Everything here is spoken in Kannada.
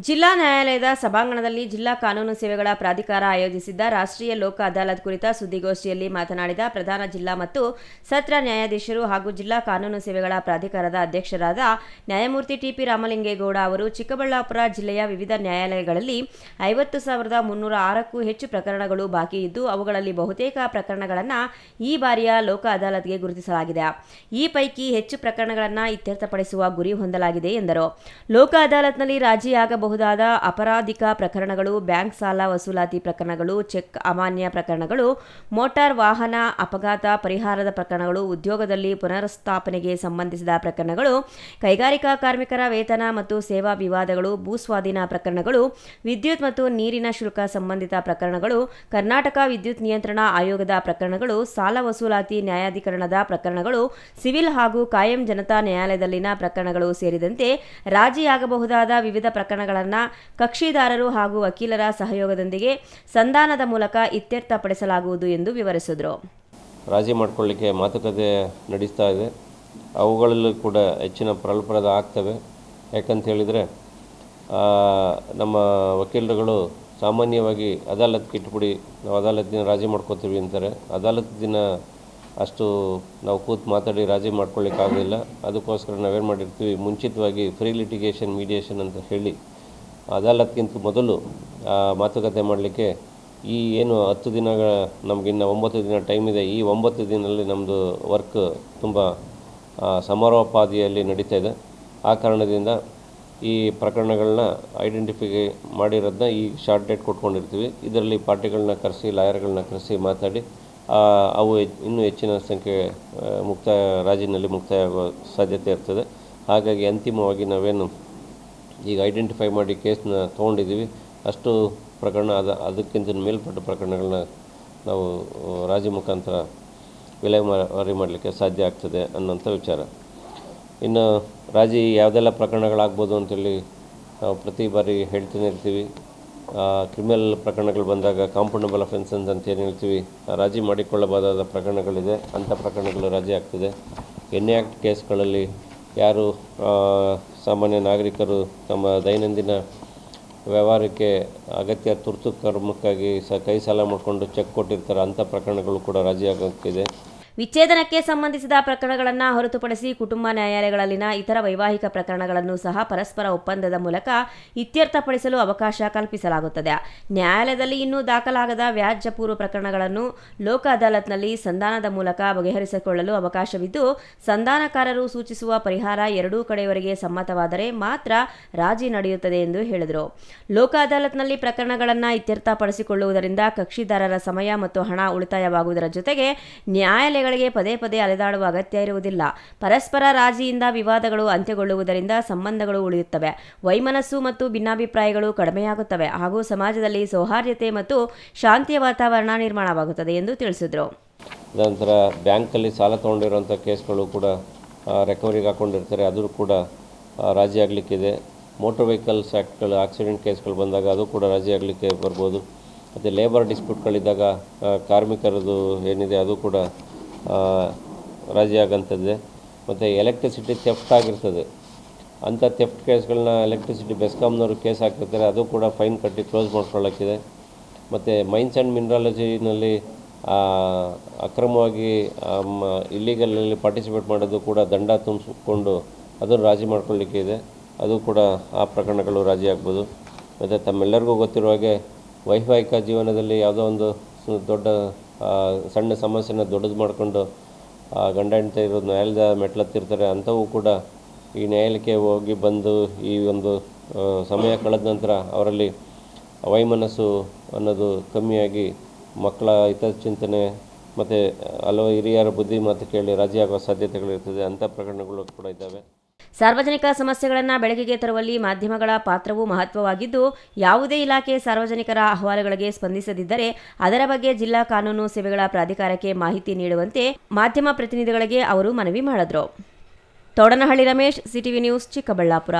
ಜಿಲ್ಲಾ ನ್ಯಾಯಾಲಯದ ಸಭಾಂಗಣದಲ್ಲಿ ಜಿಲ್ಲಾ ಕಾನೂನು ಸೇವೆಗಳ ಪ್ರಾಧಿಕಾರ ಆಯೋಜಿಸಿದ್ದ ರಾಷ್ಟ್ರೀಯ ಲೋಕ ಅದಾಲತ್ ಕುರಿತ ಸುದ್ದಿಗೋಷ್ಠಿಯಲ್ಲಿ ಮಾತನಾಡಿದ ಪ್ರಧಾನ ಜಿಲ್ಲಾ ಮತ್ತು ಸತ್ರ ನ್ಯಾಯಾಧೀಶರು ಹಾಗೂ ಜಿಲ್ಲಾ ಕಾನೂನು ಸೇವೆಗಳ ಪ್ರಾಧಿಕಾರದ ಅಧ್ಯಕ್ಷರಾದ ನ್ಯಾಯಮೂರ್ತಿ ಟಿಪಿ ರಾಮಲಿಂಗೇಗೌಡ ಅವರು ಚಿಕ್ಕಬಳ್ಳಾಪುರ ಜಿಲ್ಲೆಯ ವಿವಿಧ ನ್ಯಾಯಾಲಯಗಳಲ್ಲಿ 50,306ಕ್ಕೂ ಹೆಚ್ಚು ಪ್ರಕರಣಗಳು ಬಾಕಿ ಇದ್ದು ಅವುಗಳಲ್ಲಿ ಬಹುತೇಕ ಪ್ರಕರಣಗಳನ್ನು ಈ ಬಾರಿಯ ಲೋಕ ಅದಾಲತ್ಗೆ ಗುರುತಿಸಲಾಗಿದೆ. ಈ ಪೈಕಿ ಹೆಚ್ಚು ಪ್ರಕರಣಗಳನ್ನು ಇತ್ಯರ್ಥಪಡಿಸುವ ಗುರಿ ಹೊಂದಲಾಗಿದೆ ಎಂದರು. ಲೋಕ ಅದಾಲತ್ನಲ್ಲಿ ರಾಜಿಯಾಗಬಹುದಾದ ಅಪರಾಧಿಕ ಪ್ರಕರಣಗಳು, ಬ್ಯಾಂಕ್ ಸಾಲ ವಸೂಲಾತಿ ಪ್ರಕರಣಗಳು, ಚೆಕ್ ಅಮಾನ್ಯ ಪ್ರಕರಣಗಳು, ಮೋಟಾರ್ ವಾಹನ ಅಪಘಾತ ಪರಿಹಾರದ ಪ್ರಕರಣಗಳು, ಉದ್ಯೋಗದಲ್ಲಿ ಪುನರ್ಸ್ಥಾಪನೆಗೆ ಸಂಬಂಧಿಸಿದ ಪ್ರಕರಣಗಳು, ಕೈಗಾರಿಕಾ ಕಾರ್ಮಿಕರ ವೇತನ ಮತ್ತು ಸೇವಾ ವಿವಾದಗಳು, ಭೂಸ್ವಾಧೀನ ಪ್ರಕರಣಗಳು, ವಿದ್ಯುತ್ ಮತ್ತು ನೀರಿನ ಶುಲ್ಕ ಸಂಬಂಧಿತ ಪ್ರಕರಣಗಳು, ಕರ್ನಾಟಕ ವಿದ್ಯುತ್ ನಿಯಂತ್ರಣ ಆಯೋಗದ ಪ್ರಕರಣಗಳು, ಸಾಲ ವಸೂಲಾತಿ ನ್ಯಾಯಾಧಿಕರಣದ ಪ್ರಕರಣಗಳು, ಸಿವಿಲ್ ಹಾಗೂ ಕಾಯಂ ಜನತಾ ನ್ಯಾಯಾಲಯದಲ್ಲಿನ ಪ್ರಕರಣಗಳು ಸೇರಿದಂತೆ ರಾಜಿಯಾಗಬಹುದಾದ ವಿವಿಧ ಪ್ರಕರಣಗಳನ್ನು ಕಕ್ಷಿದಾರರು ಹಾಗೂ ವಕೀಲರ ಸಹಯೋಗದೊಂದಿಗೆ ಸಂಧಾನದ ಮೂಲಕ ಇತ್ಯರ್ಥಪಡಿಸಲಾಗುವುದು ಎಂದು ವಿವರಿಸಿದರು. ರಾಜಿ ಮಾಡಿಕೊಳ್ಳಿಕ್ಕೆ ಮಾತುಕತೆ ನಡೆಸ್ತಾ ಇದೆ. ಅವುಗಳಲ್ಲೂ ಕೂಡ ಹೆಚ್ಚಿನ ಫಲಪ್ರದ ಆಗ್ತವೆ. ಯಾಕಂತ ಹೇಳಿದರೆ ನಮ್ಮ ವಕೀಲರುಗಳು ಸಾಮಾನ್ಯವಾಗಿ ಅದಾಲತ್ಗೆ ಇಟ್ಬಿಡಿ, ನಾವು ಅದಾಲತ್ ದಿನ ರಾಜಿ ಮಾಡ್ಕೋತೀವಿ ಅಂತಾರೆ. ಅದಾಲತ್ ದಿನ ಅಷ್ಟು ನಾವು ಕೂತು ಮಾತಾಡಿ ರಾಜಿ ಮಾಡ್ಕೊಳ್ಳಿಕ್ಕಾಗೋದಿಲ್ಲ. ಅದಕ್ಕೋಸ್ಕರ ನಾವೇನು ಮಾಡಿರ್ತೀವಿ, ಮುಂಚಿತವಾಗಿ ಫ್ರೀ ಲಿಟಿಗೇಷನ್ ಮೀಡಿಯೇಷನ್ ಅಂತ ಹೇಳಿ ಅದಾಲತ್ಗಿಂತ ಮೊದಲು ಮಾತುಕತೆ ಮಾಡಲಿಕ್ಕೆ ಈ ಏನು 10 ದಿನಗಳ ನಮಗಿನ್ನ 9 ದಿನ ಟೈಮ್ ಇದೆ. ಈ 9 ದಿನದಲ್ಲಿ ನಮ್ಮದು ವರ್ಕ್ ತುಂಬ ಸಮರೋಪಾದಿಯಲ್ಲಿ ನಡೀತಾ ಇದೆ. ಆ ಕಾರಣದಿಂದ ಈ ಪ್ರಕರಣಗಳನ್ನ ಐಡೆಂಟಿಫೈ ಮಾಡಿರೋದನ್ನ ಈ ಶಾರ್ಟ್ ಡೇಟ್ ಕೊಟ್ಕೊಂಡಿರ್ತೀವಿ. ಇದರಲ್ಲಿ ಪಾರ್ಟಿಗಳನ್ನ ಕರೆಸಿ, ಲಾಯರ್ಗಳನ್ನ ಕರೆಸಿ ಮಾತಾಡಿ ಅವು ಇನ್ನೂ ಹೆಚ್ಚಿನ ಸಂಖ್ಯೆ ರಾಜಿನಲ್ಲಿ ಮುಕ್ತಾಯ ಆಗೋ ಸಾಧ್ಯತೆ ಇರ್ತದೆ. ಹಾಗಾಗಿ ಅಂತಿಮವಾಗಿ ನಾವೇನು ಈಗ ಐಡೆಂಟಿಫೈ ಮಾಡಿ ಕೇಸ್ನ ತೊಗೊಂಡಿದ್ದೀವಿ, ಅಷ್ಟು ಪ್ರಕರಣ ಅದಕ್ಕಿಂತ ಮೇಲ್ಪಟ್ಟ ಪ್ರಕರಣಗಳನ್ನ ನಾವು ರಾಜಿ ಮುಖಾಂತರ ವಿಲೇವಾರಿ ಮಾಡಲಿಕ್ಕೆ ಸಾಧ್ಯ ಆಗ್ತದೆ ಅನ್ನೋಂಥ ವಿಚಾರ. ಇನ್ನು ರಾಜಿ ಯಾವುದೆಲ್ಲ ಪ್ರಕರಣಗಳಾಗ್ಬೋದು ಅಂತೇಳಿ ನಾವು ಪ್ರತಿ ಬಾರಿ ಹೇಳ್ತಾನೆ ಇರ್ತೀವಿ. ಕ್ರಿಮಿನಲ್ ಪ್ರಕರಣಗಳು ಬಂದಾಗ ಕಾಂಪೌಂಡಬಲ್ ಅಫೆನ್ಸಸ್ ಅಂತ ಏನು ಹೇಳ್ತೀವಿ, ರಾಜಿ ಮಾಡಿಕೊಳ್ಳಬಹುದಾದ ಪ್ರಕರಣಗಳಿದೆ, ಅಂಥ ಪ್ರಕರಣಗಳು ರಾಜಿ ಆಗ್ತದೆ. ಎನ್ಎ ಆ್ಯಕ್ಟ್ ಕೇಸ್ಗಳಲ್ಲಿ ಯಾರು ಸಾಮಾನ್ಯ ನಾಗರಿಕರು ತಮ್ಮ ದೈನಂದಿನ ವ್ಯವಹಾರಕ್ಕೆ ಅಗತ್ಯ ತುರ್ತು ಕರ್ಮಕ್ಕಾಗಿ ಕೈ ಸಾಲ ಮಾಡಿಕೊಂಡು ಚೆಕ್ ಕೊಟ್ಟಿರ್ತಾರೆ, ಅಂಥ ಪ್ರಕರಣಗಳು ಕೂಡ ರಾಜಿ ಆಗೋಕ್ಕಿದೆ. ವಿಚ್ಛೇದನಕ್ಕೆ ಸಂಬಂಧಿಸಿದ ಪ್ರಕರಣಗಳನ್ನು ಹೊರತುಪಡಿಸಿ ಕುಟುಂಬ ನ್ಯಾಯಾಲಯಗಳಲ್ಲಿನ ಇತರ ವೈವಾಹಿಕ ಪ್ರಕರಣಗಳನ್ನು ಸಹ ಪರಸ್ಪರ ಒಪ್ಪಂದದ ಮೂಲಕ ಇತ್ಯರ್ಥಪಡಿಸಲು ಅವಕಾಶ ಕಲ್ಪಿಸಲಾಗುತ್ತದೆ. ನ್ಯಾಯಾಲಯದಲ್ಲಿ ಇನ್ನೂ ದಾಖಲಾಗದ ವ್ಯಾಜ್ಯಪೂರ್ವ ಪ್ರಕರಣಗಳನ್ನು ಲೋಕ ಅದಾಲತ್ನಲ್ಲಿ ಸಂಧಾನದ ಮೂಲಕ ಬಗೆಹರಿಸಿಕೊಳ್ಳಲು ಅವಕಾಶವಿದ್ದು, ಸಂಧಾನಕಾರರು ಸೂಚಿಸುವ ಪರಿಹಾರ ಎರಡೂ ಕಡೆಯವರಿಗೆ ಸಮ್ಮತವಾದರೆ ಮಾತ್ರ ರಾಜಿ ನಡೆಯುತ್ತದೆ ಎಂದು ಹೇಳಿದರು. ಲೋಕ ಅದಾಲತ್ನಲ್ಲಿ ಪ್ರಕರಣಗಳನ್ನು ಇತ್ಯರ್ಥಪಡಿಸಿಕೊಳ್ಳುವುದರಿಂದ ಕಕ್ಷಿದಾರರ ಸಮಯ ಮತ್ತು ಹಣ ಉಳಿತಾಯವಾಗುವುದರ ಜೊತೆಗೆ ನ್ಯಾಯಾಲಯಗಳಿಗೆ ಪದೇ ಪದೇ ಅಲೆದಾಡುವ ಅಗತ್ಯ ಇರುವುದಿಲ್ಲ. ಪರಸ್ಪರ ರಾಜಿಯಿಂದ ವಿವಾದಗಳು ಅಂತ್ಯಗೊಳ್ಳುವುದರಿಂದ ಸಂಬಂಧಗಳು ಉಳಿಯುತ್ತವೆ, ವೈಮನಸ್ಸು ಮತ್ತು ಭಿನ್ನಾಭಿಪ್ರಾಯಗಳು ಕಡಿಮೆಯಾಗುತ್ತವೆ ಹಾಗೂ ಸಮಾಜದಲ್ಲಿ ಸೌಹಾರ್ದತೆ ಮತ್ತು ಶಾಂತಿಯ ವಾತಾವರಣ ನಿರ್ಮಾಣವಾಗುತ್ತದೆ ಎಂದು ತಿಳಿಸಿದರು. ನಂತರ ಬ್ಯಾಂಕಲ್ಲಿ ಸಾಲ ತೊಗೊಂಡಿರುವಂಥ ಕೇಸ್ಗಳು ಕೂಡ ರಿಕವರಿಗೆ ಹಾಕ್ಕೊಂಡಿರ್ತಾರೆ, ಅದು ಕೂಡ ರಾಜಿ ಆಗಲಿಕ್ಕಿದೆ. ಮೋಟರ್ ವೆಹಿಕಲ್ಸ್ ಆ್ಯಕ್ಟ್ಗಳು ಆಕ್ಸಿಡೆಂಟ್ ಕೇಸ್ಗಳು ಬಂದಾಗ ಅದು ಕೂಡ ರಾಜಿ ಆಗಲಿಕ್ಕೆ ಬರ್ಬೋದು. ಮತ್ತು ಲೇಬರ್ ಡಿಸ್ಪ್ಯೂಟ್ಗಳಿದ್ದಾಗ ಕಾರ್ಮಿಕರದು ಏನಿದೆ ಅದು ಕೂಡ ರಾಜಿ ಆಗೋಂಥದ್ದೇ. ಮತ್ತು ಎಲೆಕ್ಟ್ರಿಸಿಟಿ ಥೆಫ್ಟ್ ಆಗಿರ್ತದೆ, ಅಂಥ ಥೆಫ್ಟ್ ಕೇಸ್ಗಳನ್ನ ಎಲೆಕ್ಟ್ರಿಸಿಟಿ ಬೆಸ್ಕಾಮ್ನವರು ಕೇಸ್ ಹಾಕಿರ್ತಾರೆ, ಅದು ಕೂಡ ಫೈನ್ ಕಟ್ಟಿ ಕ್ಲೋಸ್ ಮಾಡ್ಕೊಳ್ಳೋಕ್ಕಿದೆ. ಮತ್ತು ಮೈನ್ಸ್ ಆ್ಯಂಡ್ ಮಿನರಾಲಜಿನಲ್ಲಿ ಅಕ್ರಮವಾಗಿ ಇಲ್ಲಿಗಲಲ್ಲಿ ಪಾರ್ಟಿಸಿಪೇಟ್ ಮಾಡೋದು ಕೂಡ ದಂಡ ತುಂಬಿಸ್ಕೊಂಡು ಅದನ್ನು ರಾಜಿ ಮಾಡ್ಕೊಳ್ಳಿಕ್ಕೆ ಇದೆ, ಅದು ಕೂಡ ಆ ಪ್ರಕರಣಗಳು ರಾಜಿ ಆಗ್ಬೋದು. ಮತ್ತು ತಮ್ಮೆಲ್ಲರಿಗೂ ಗೊತ್ತಿರೋ ಹಾಗೆ ವೈವಾಹಿಕ ಜೀವನದಲ್ಲಿ ಯಾವುದೋ ಒಂದು ದೊಡ್ಡ ಸಣ್ಣ ಸಮಸ್ಯೆನ ದೊಡ್ಡದು ಮಾಡಿಕೊಂಡು ಗಂಡ ಹೆಂಡತಿ ಇರೋದು ನ್ಯಾಯಾಲಯದ ಮೆಟ್ಲತ್ತಿರ್ತಾರೆ, ಅಂಥವು ಕೂಡ ಈ ನ್ಯಾಯಾಲಯಕ್ಕೆ ಹೋಗಿ ಬಂದು ಈ ಒಂದು ಸಮಯ ಕಳೆದ ನಂತರ ಅವರಲ್ಲಿ ವೈಮನಸ್ಸು ಅನ್ನೋದು ಕಮ್ಮಿಯಾಗಿ ಮಕ್ಕಳ ಹಿತಚಿಂತನೆ ಮತ್ತು ಹಲವು ಹಿರಿಯರ ಬುದ್ಧಿ ಮಾತು ಕೇಳಿ ರಾಜಿ ಆಗುವ ಸಾಧ್ಯತೆಗಳಿರ್ತದೆ. ಅಂಥ ಪ್ರಕರಣಗಳು ಕೂಡ ಇದ್ದಾವೆ. ಸಾರ್ವಜನಿಕ ಸಮಸ್ಯೆಗಳನ್ನು ಬೆಳಕಿಗೆ ತರುವಲ್ಲಿ ಮಾಧ್ಯಮಗಳ ಪಾತ್ರವೂ ಮಹತ್ವವಾಗಿದ್ದು, ಯಾವುದೇ ಇಲಾಖೆ ಸಾರ್ವಜನಿಕರ ಅಹವಾಲುಗಳಿಗೆ ಸ್ಪಂದಿಸದಿದ್ದರೆ ಅದರ ಬಗ್ಗೆ ಜಿಲ್ಲಾ ಕಾನೂನು ಸೇವೆಗಳ ಪ್ರಾಧಿಕಾರಕ್ಕೆ ಮಾಹಿತಿ ನೀಡುವಂತೆ ಮಾಧ್ಯಮ ಪ್ರತಿನಿಧಿಗಳಿಗೆ ಅವರು ಮನವಿ ಮಾಡಿದರು. ತೋಡನಹಳ್ಳಿ ರಮೇಶ್, ಸಿಟಿವಿ ನ್ಯೂಸ್, ಚಿಕ್ಕಬಳ್ಳಾಪುರ.